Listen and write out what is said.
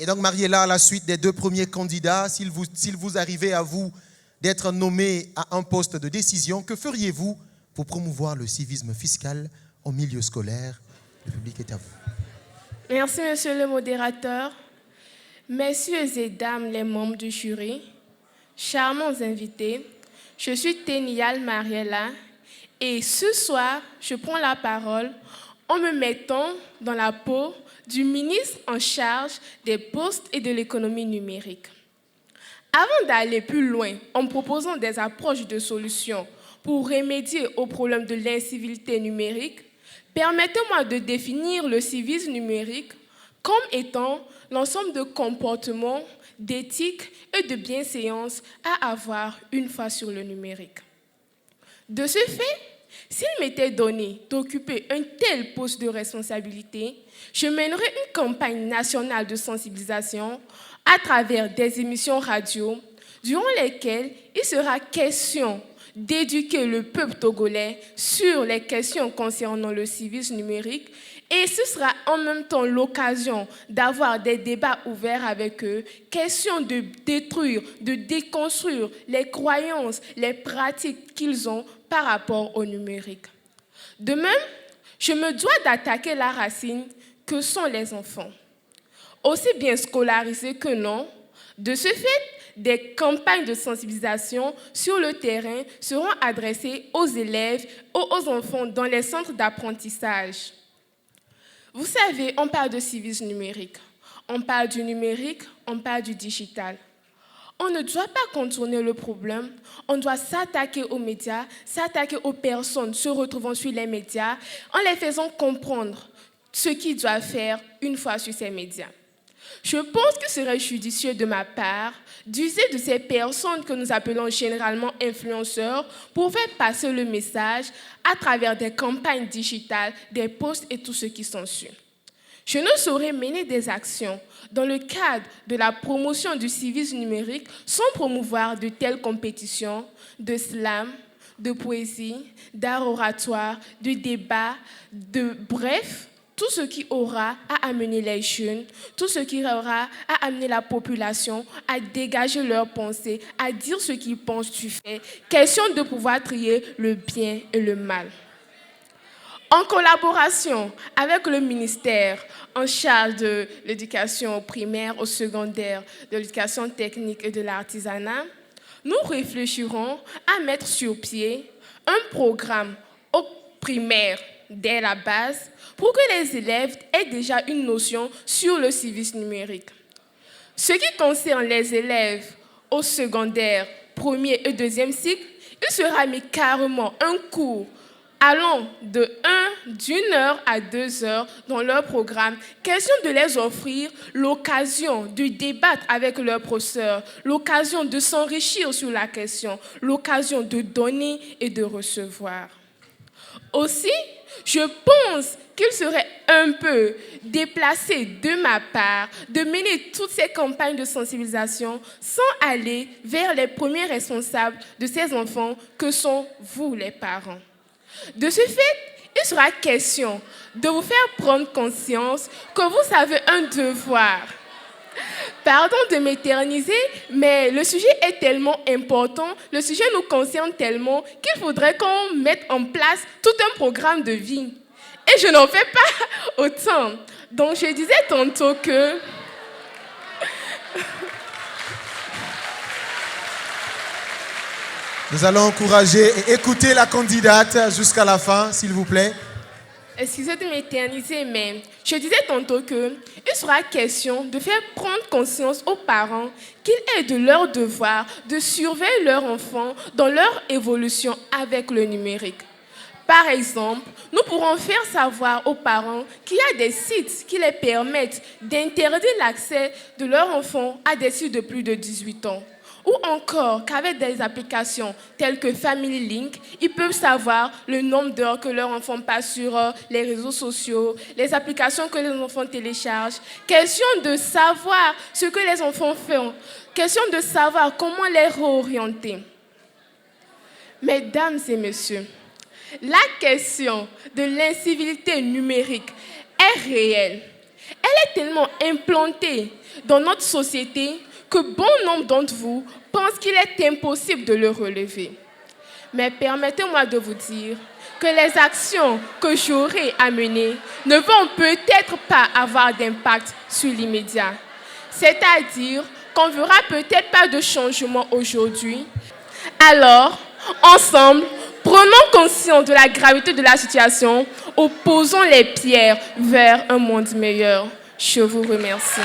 Et donc, Mariella, à la suite des deux premiers candidats, s'il vous arrivait à vous d'être nommé à un poste de décision, que feriez-vous pour promouvoir le civisme fiscal au milieu scolaire? Le public est à vous. Merci, monsieur le modérateur. Messieurs et dames les membres du jury, charmants invités, je suis Ténial Mariella et ce soir, je prends la parole en me mettant dans la peau du ministre en charge des postes et de l'économie numérique. Avant d'aller plus loin en proposant des approches de solutions pour remédier aux problèmes de l'incivilité numérique, permettez-moi de définir le civisme numérique comme étant l'ensemble de comportements, d'éthique et de bienséance à avoir une fois sur le numérique. De ce fait, s'il m'était donné d'occuper un tel poste de responsabilité, je mènerais une campagne nationale de sensibilisation à travers des émissions radio durant lesquelles il sera question d'éduquer le peuple togolais sur les questions concernant le civisme numérique et ce sera en même temps l'occasion d'avoir des débats ouverts avec eux, question de détruire, de déconstruire les croyances, les pratiques qu'ils ont par rapport au numérique. De même, je me dois d'attaquer la racine que sont les enfants. Aussi bien scolarisés que non, de ce fait, des campagnes de sensibilisation sur le terrain seront adressées aux élèves ou aux enfants dans les centres d'apprentissage. Vous savez, on parle de civisme numérique, on parle du numérique, on parle du digital. On ne doit pas contourner le problème, on doit s'attaquer aux médias, s'attaquer aux personnes se retrouvant sur les médias en les faisant comprendre ce qu'ils doivent faire une fois sur ces médias. Je pense que ce serait judicieux de ma part d'user de ces personnes que nous appelons généralement influenceurs pour faire passer le message à travers des campagnes digitales, des posts et tout ce qui s'ensuit. Je ne saurais mener des actions dans le cadre de la promotion du civisme numérique sans promouvoir de telles compétitions de slam, de poésie, d'art oratoire, de débat, bref, tout ce qui aura à amener les jeunes, tout ce qui aura à amener la population à dégager leurs pensées, à dire ce qu'ils pensent du fait. Question de pouvoir trier le bien et le mal. En collaboration avec le ministère en charge de l'éducation primaire, au secondaire, de l'éducation technique et de l'artisanat, nous réfléchirons à mettre sur pied un programme au primaire dès la base pour que les élèves aient déjà une notion sur le civisme numérique. Ce qui concerne les élèves au secondaire, premier et deuxième cycle, il sera mis carrément un cours allant d'une heure à 2 heures dans leur programme, question de les offrir l'occasion de débattre avec leurs professeurs, l'occasion de s'enrichir sur la question, l'occasion de donner et de recevoir. Aussi, je pense qu'il serait un peu déplacé de ma part de mener toutes ces campagnes de sensibilisation sans aller vers les premiers responsables de ces enfants que sont vous les parents. De ce fait, il sera question de vous faire prendre conscience que vous avez un devoir. Pardon de m'éterniser, mais le sujet est tellement important, le sujet nous concerne tellement qu'il faudrait qu'on mette en place tout un programme de vie. Et je n'en fais pas autant. Donc je disais tantôt que... Nous allons encourager et écouter la candidate jusqu'à la fin, s'il vous plaît. Excusez de m'éterniser, mais je disais tantôt qu'il sera question de faire prendre conscience aux parents qu'il est de leur devoir de surveiller leurs enfants dans leur évolution avec le numérique. Par exemple, nous pourrons faire savoir aux parents qu'il y a des sites qui les permettent d'interdire l'accès de leurs enfants à des sites de plus de 18 ans. Ou encore qu'avec des applications telles que Family Link, ils peuvent savoir le nombre d'heures que leurs enfants passent sur les réseaux sociaux, les applications que les enfants téléchargent. Question de savoir ce que les enfants font. Question de savoir comment les réorienter. Mesdames et messieurs, la question de l'incivilité numérique est réelle. Elle est tellement implantée dans notre société que bon nombre d'entre vous pensent qu'il est impossible de le relever. Mais permettez-moi de vous dire que les actions que j'aurai à mener ne vont peut-être pas avoir d'impact sur l'immédiat. C'est-à-dire qu'on ne verra peut-être pas de changement aujourd'hui. Alors, ensemble, prenons conscience de la gravité de la situation et posons les pierres vers un monde meilleur. Je vous remercie.